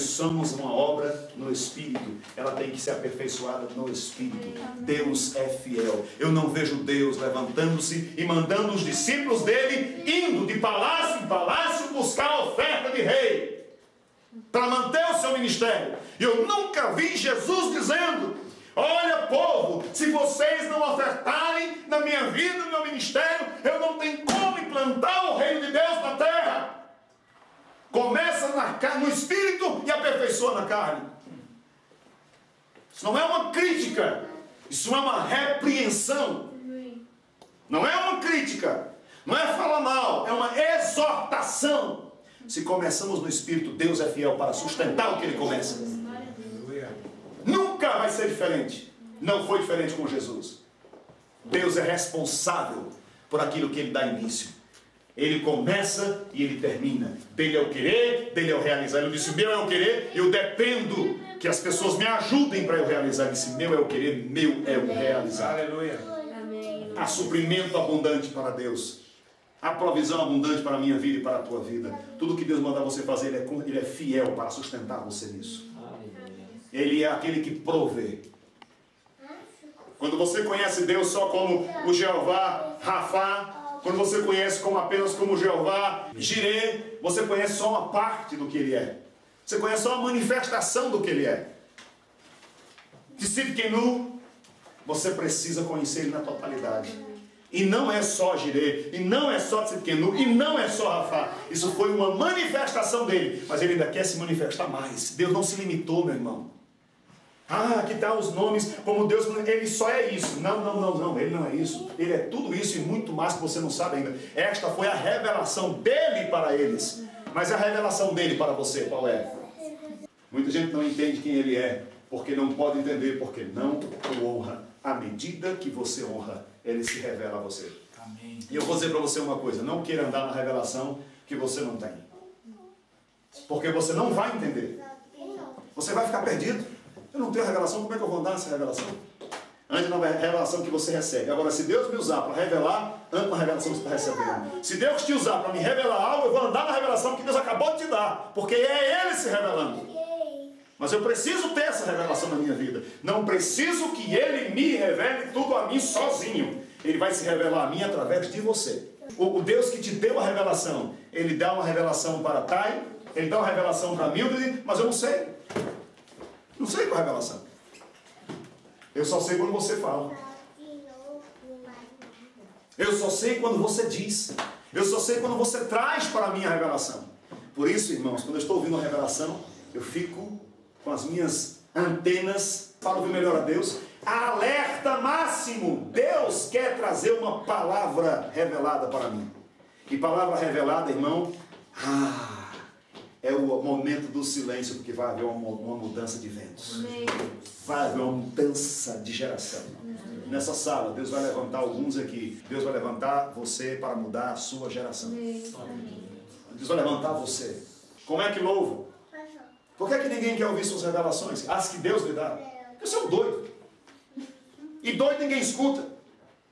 começamos uma obra no Espírito, ela tem que ser aperfeiçoada no Espírito. Deus é fiel. Eu não vejo Deus levantando-se e mandando os discípulos dele indo de palácio em palácio buscar a oferta de rei para manter o seu ministério. E eu nunca vi Jesus dizendo: olha, povo, se vocês não ofertarem na minha vida, no meu ministério, eu não tenho como implantar o reino de Deus na terra. Começa no espírito e aperfeiçoa na carne. Isso não é uma crítica, isso é uma repreensão. Não é uma crítica, não é falar mal, é uma exortação. Se começamos no espírito, Deus é fiel para sustentar o que ele começa. Nunca vai ser diferente. Não foi diferente com Jesus. Deus é responsável por aquilo que ele dá início. Ele começa e ele termina. Dele é o querer, dele é o realizar. Ele disse: meu é o querer, eu dependo que as pessoas me ajudem para eu realizar. Ele disse: meu é o querer, meu é o realizar. Aleluia. Há suprimento abundante para Deus. Há provisão abundante para a minha vida e para a tua vida. Tudo que Deus mandar você fazer, ele é fiel para sustentar você nisso. Ele é aquele que provê. Quando você conhece Deus só como o Jeová Rafá, quando você conhece apenas como Jeová Jireh, você conhece só uma parte do que ele é. Você conhece só uma manifestação do que ele é. Tzidkenu, você precisa conhecer ele na totalidade. E não é só Jireh, e não é só Tzidkenu, e não é só Rafá. Isso foi uma manifestação dele, mas ele ainda quer se manifestar mais. Deus não se limitou, meu irmão. Aqui está os nomes, como Deus, ele só é isso. Não, ele não é isso. Ele é tudo isso e muito mais que você não sabe ainda. Esta foi a revelação dele para eles. Mas a revelação dele para você, qual é? Muita gente não entende quem ele é, porque não pode entender, porque não o honra. À medida que você honra, ele se revela a você. Amém. E eu vou dizer para você uma coisa: não queira andar na revelação que você não tem. Porque você não vai entender. Você vai ficar perdido. Eu não tenho revelação, como é que eu vou andar nessa revelação? Ande na revelação que você recebe. Agora, se Deus me usar para revelar, ande na revelação que você está recebendo. Se Deus te usar para me revelar algo, eu vou andar na revelação que Deus acabou de te dar. Porque é Ele se revelando. Mas eu preciso ter essa revelação na minha vida. Não preciso que Ele me revele tudo a mim sozinho. Ele vai se revelar a mim através de você. O Deus que te deu a revelação, Ele dá uma revelação para Tai, Ele dá uma revelação para Mildred, mas eu não sei. Não sei qual é a revelação. Eu só sei quando você fala. Eu só sei quando você diz. Eu só sei quando você traz para mim a revelação. Por isso, irmãos, quando eu estou ouvindo a revelação, eu fico com as minhas antenas para ouvir melhor a Deus. Alerta máximo. Deus quer trazer uma palavra revelada para mim. E palavra revelada, irmão, é o momento do silêncio, porque vai haver uma mudança de ventos. Vai haver uma mudança de geração. Nessa sala, Deus vai levantar alguns aqui. Deus vai levantar você para mudar a sua geração. Deus vai levantar você. Como é que louvo? Por que ninguém quer ouvir suas revelações? As que Deus lhe dá. Porque você é um doido. E doido ninguém escuta.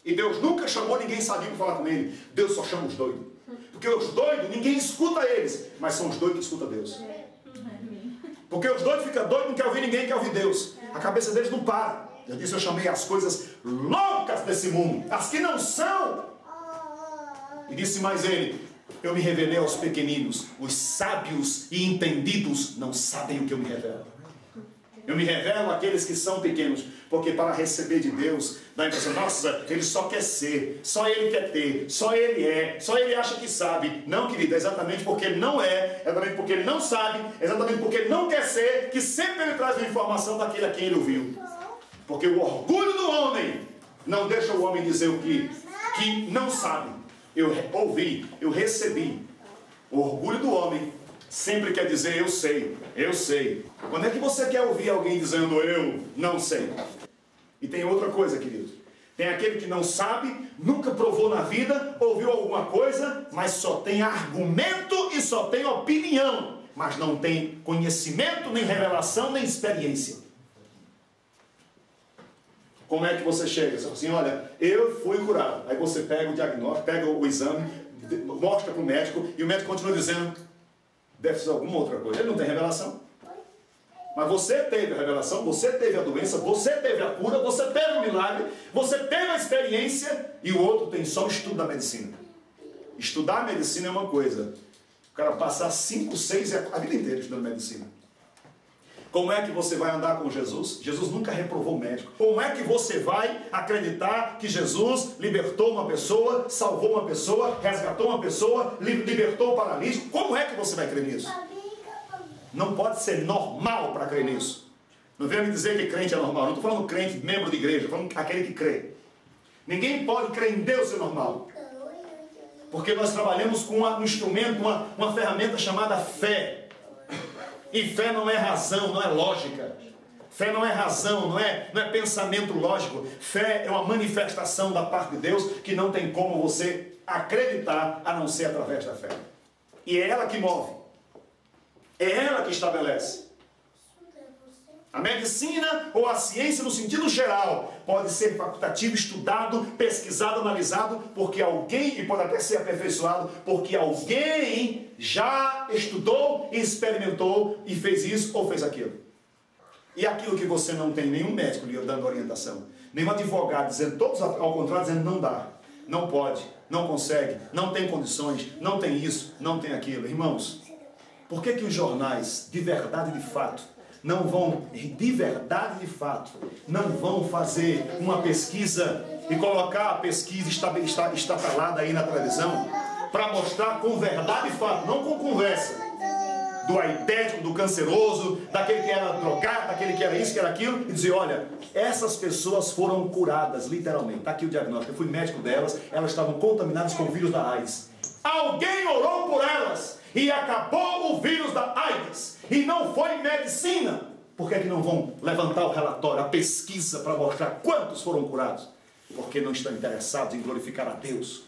E Deus nunca chamou ninguém sabia para falar com ele. Deus só chama os doidos. Porque os doidos, ninguém escuta eles, mas são os doidos que escutam Deus. Porque os doidos ficam doidos, não quer ouvir ninguém, quer ouvir Deus. A cabeça deles não para. Eu disse, eu chamei as coisas loucas desse mundo, as que não são. E disse mais ele: eu me revelei aos pequeninos, os sábios e entendidos não sabem o que eu me revelo. Eu me revelo àqueles que são pequenos, porque para receber de Deus, dá a impressão, nossa, ele só quer ser, só ele quer ter, só ele é, só ele acha que sabe. Não, querido, é exatamente porque ele não é, exatamente porque ele não sabe, exatamente porque ele não quer ser, que sempre ele traz uma informação daquele a quem ele ouviu. Porque o orgulho do homem não deixa o homem dizer o que não sabe. Eu ouvi, eu recebi. O orgulho do homem sempre quer dizer eu sei, eu sei. Quando é que você quer ouvir alguém dizendo eu não sei? E tem outra coisa, querido. Tem aquele que não sabe, nunca provou na vida, ouviu alguma coisa, mas só tem argumento e só tem opinião, mas não tem conhecimento, nem revelação, nem experiência. Como é que você chega? Você fala assim, olha, eu fui curado. Aí você pega o diagnóstico, pega o exame, mostra para o médico, e o médico continua dizendo, deve ser alguma outra coisa. Ele não tem revelação. Mas você teve a revelação, você teve a doença, você teve a cura, você teve o milagre, você teve a experiência, e o outro tem só o estudo da medicina. Estudar medicina é uma coisa. O cara passar 5, 6, a vida inteira estudando medicina. Como é que você vai andar com Jesus? Jesus nunca reprovou o médico. Como é que você vai acreditar que Jesus libertou uma pessoa, salvou uma pessoa, resgatou uma pessoa, libertou o paralítico? Como é que você vai crer nisso? Não pode ser normal para crer nisso. Não venha me dizer que crente é normal. Não estou falando crente, membro de igreja. Estou falando aquele que crê. Ninguém pode crer em Deus ser normal. Porque nós trabalhamos com um instrumento, uma ferramenta chamada fé. E fé não é razão, não é lógica. Fé não é razão, não é pensamento lógico. Fé é uma manifestação da parte de Deus que não tem como você acreditar a não ser através da fé. E é ela que move. É ela que estabelece. A medicina ou a ciência no sentido geral pode ser facultativo, estudado, pesquisado, analisado, porque alguém, e pode até ser aperfeiçoado, porque alguém já estudou, experimentou e fez isso ou fez aquilo. E aquilo que você não tem nenhum médico lhe dando orientação, nenhum advogado dizendo, todos ao contrário, dizendo não dá, não pode, não consegue, não tem condições, não tem isso, não tem aquilo. Irmãos, por que os jornais de verdade de fato não vão, de verdade de fato, não vão fazer uma pesquisa e colocar a pesquisa estatalada aí na televisão para mostrar com verdade de fato, não com conversa, do aidético, do canceroso, daquele que era drogado, daquele que era isso, que era aquilo, e dizer, olha, essas pessoas foram curadas, literalmente. Está aqui o diagnóstico, eu fui médico delas, elas estavam contaminadas com o vírus da AIDS. Alguém orou por elas e acabou o vírus da AIDS. E não foi medicina. Por que é que não vão levantar o relatório, a pesquisa, para mostrar quantos foram curados? Porque não estão interessados em glorificar a Deus.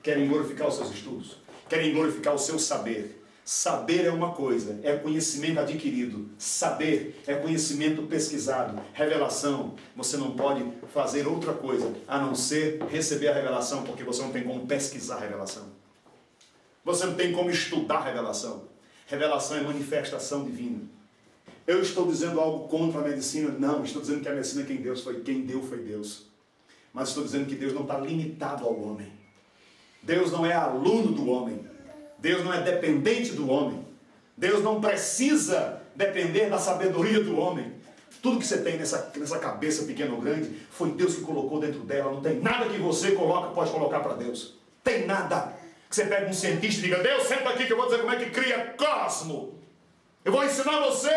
Querem glorificar os seus estudos. Querem glorificar o seu saber. Saber é uma coisa, é conhecimento adquirido. Saber é conhecimento pesquisado. Revelação, você não pode fazer outra coisa a não ser receber a revelação, porque você não tem como pesquisar a revelação. Você não tem como estudar a revelação. Revelação é manifestação divina. Eu estou dizendo algo contra a medicina? Não, estou dizendo que a medicina quem deu foi Deus. Mas estou dizendo que Deus não está limitado ao homem. Deus não é aluno do homem. Deus não é dependente do homem. Deus não precisa depender da sabedoria do homem. Tudo que você tem nessa cabeça pequena ou grande, foi Deus que colocou dentro dela. Não tem nada que você pode colocar para Deus. Tem nada. Que você pega um cientista e diga, Deus, senta aqui que eu vou dizer como é que cria cosmo. Eu vou ensinar você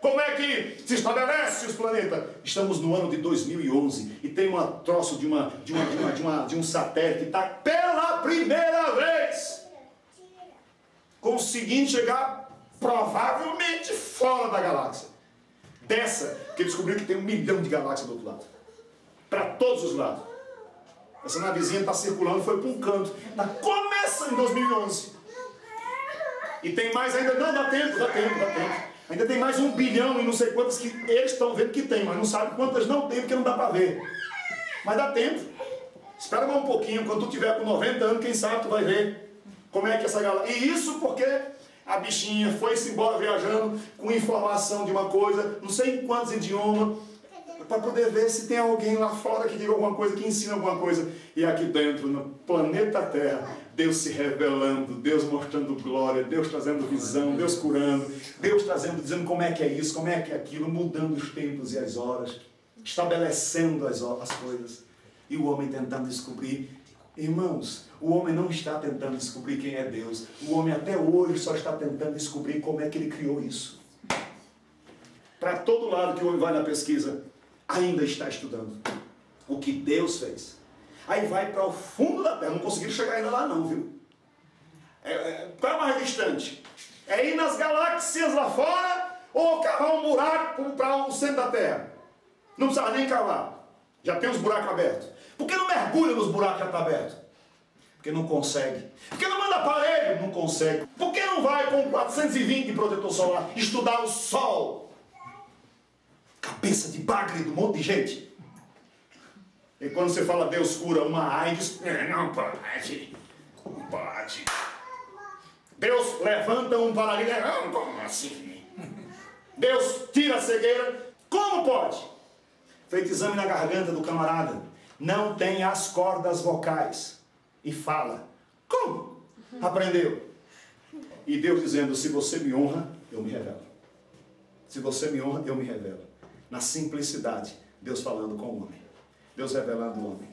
como é que se estabelece os planetas. Estamos no ano de 2011 e tem um troço de um satélite que está pela primeira vez conseguindo chegar provavelmente fora da galáxia. Dessa, que descobriu que tem 1 milhão de galáxias do outro lado. Para todos os lados. Essa navezinha está circulando, foi para um canto. Está começando em 2011. E tem mais ainda, não, dá tempo. Ainda tem mais 1 bilhão e não sei quantas que eles estão vendo que tem, mas não sabem quantas não tem, porque não dá para ver. Mas dá tempo. Espera mais um pouquinho, quando tu tiver com 90 anos, quem sabe tu vai ver como é que essa galera... E isso porque a bichinha foi-se embora viajando com informação de uma coisa, não sei em quantos idiomas, para poder ver se tem alguém lá fora que diga alguma coisa, que ensina alguma coisa. E aqui dentro, no planeta Terra, Deus se revelando, Deus mostrando glória, Deus trazendo visão, Deus curando, Deus trazendo, dizendo como é que é isso, como é que é aquilo, mudando os tempos e as horas, estabelecendo as coisas. E o homem tentando descobrir. Irmãos, o homem não está tentando descobrir quem é Deus. O homem até hoje só está tentando descobrir como é que ele criou isso. Para todo lado que o homem vai na pesquisa, ainda está estudando o que Deus fez. Aí vai para o fundo da Terra. Não conseguiram chegar ainda lá não, viu? Qual é mais distante? É ir nas galáxias lá fora ou cavar um buraco para o centro da Terra? Não precisa nem cavar. Já tem os buracos abertos. Por que não mergulha nos buracos que já estão abertos? Porque não consegue. Por que não manda aparelho? Não consegue. Por que não vai com 420 de protetor solar estudar o Sol? Cabeça de bagre do monte de gente. E quando você fala Deus cura uma AIDS, não pode. Não pode. Deus levanta um paralítico. Não, como assim? Deus tira a cegueira. Como pode? Feito exame na garganta do camarada, não tem as cordas vocais. E fala. Como? Aprendeu. E Deus dizendo, se você me honra, eu me revelo. Se você me honra, eu me revelo. Na simplicidade, Deus falando com o homem. Deus revelando o homem.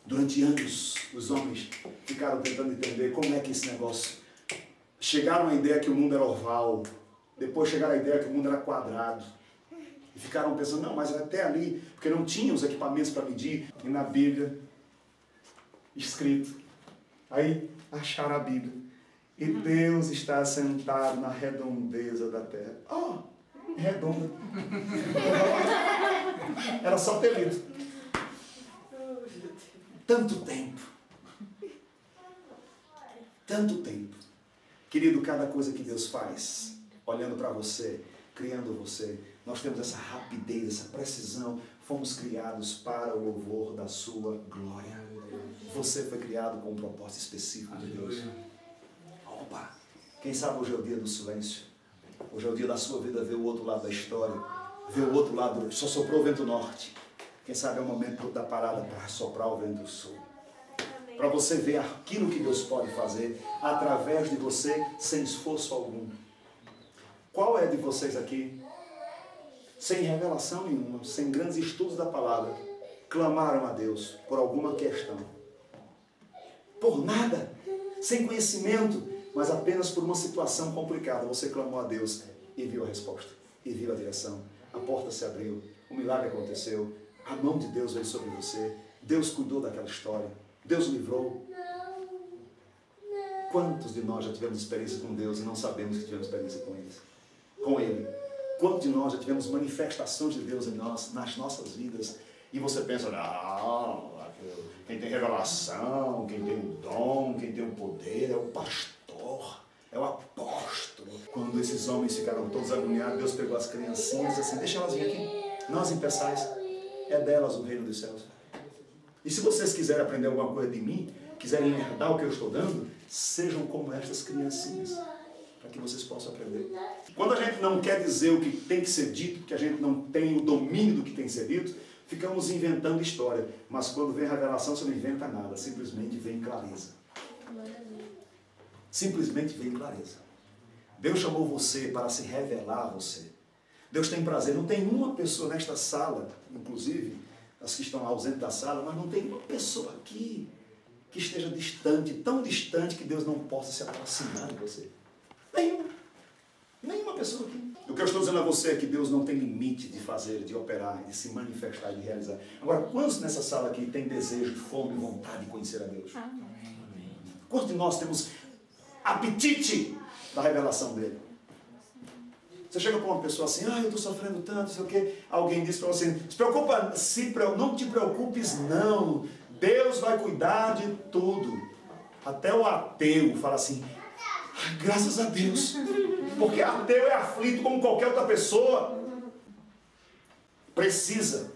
Durante anos, os homens ficaram tentando entender como é que esse negócio... Chegaram à ideia que o mundo era oval. Depois chegaram à ideia que o mundo era quadrado. E ficaram pensando, não, mas até ali, porque não tinham os equipamentos para medir. E na Bíblia, escrito. Aí acharam a Bíblia. E Deus está sentado na redondeza da terra. Oh, redonda. Era só apelido. Tanto tempo. Tanto tempo. Querido, cada coisa que Deus faz, olhando para você, criando você, nós temos essa rapidez, essa precisão. Fomos criados para o louvor da sua glória. Você foi criado com um propósito específico de Deus. Opa! Quem sabe hoje é o dia do silêncio. Hoje é o dia da sua vida ver o outro lado da história. Ver o outro lado, só soprou o vento norte. Quem sabe é o momento da parada para soprar o vento sul. Para você ver aquilo que Deus pode fazer através de você, sem esforço algum. Qual é de vocês aqui, sem revelação nenhuma, sem grandes estudos da palavra, clamaram a Deus por alguma questão? Por nada, sem conhecimento, mas apenas por uma situação complicada. Você clamou a Deus e viu a resposta, e viu a direção. A porta se abriu, o milagre aconteceu, a mão de Deus veio sobre você, Deus cuidou daquela história, Deus livrou. Quantos de nós já tivemos experiência com Deus e não sabemos que tivemos experiência com Ele? Quantos de nós já tivemos manifestações de Deus em nós, nas nossas vidas? E você pensa, não, quem tem revelação, quem tem o dom, quem tem o poder é o pastor, é o apóstolo. Quando esses homens ficaram todos agoniados, Deus pegou as criancinhas e disse assim, deixa elas vir aqui, não as impeçais, é delas o reino dos céus. E se vocês quiserem aprender alguma coisa de mim, quiserem herdar o que eu estou dando, sejam como estas criancinhas, para que vocês possam aprender. Quando a gente não quer dizer o que tem que ser dito, porque a gente não tem o domínio do que tem que ser dito, ficamos inventando história. Mas quando vem a revelação, você não inventa nada, simplesmente vem clareza. Simplesmente vem clareza. Deus chamou você para se revelar a você. Deus tem prazer. Não tem uma pessoa nesta sala, inclusive, as que estão ausentes da sala, mas não tem uma pessoa aqui que esteja distante, tão distante que Deus não possa se aproximar de você. Nenhuma. Nenhuma pessoa aqui. O que eu estou dizendo a você é que Deus não tem limite de fazer, de operar, de se manifestar, de realizar. Agora, quantos nessa sala aqui tem desejo, fome e vontade de conhecer a Deus? Amém. Quantos de nós temos apetite da revelação dele? Você chega para uma pessoa assim, eu estou sofrendo tanto, não sei o quê. Alguém diz para você, não te preocupes não. Deus vai cuidar de tudo. Até o ateu fala assim, graças a Deus. Porque ateu é aflito como qualquer outra pessoa. Precisa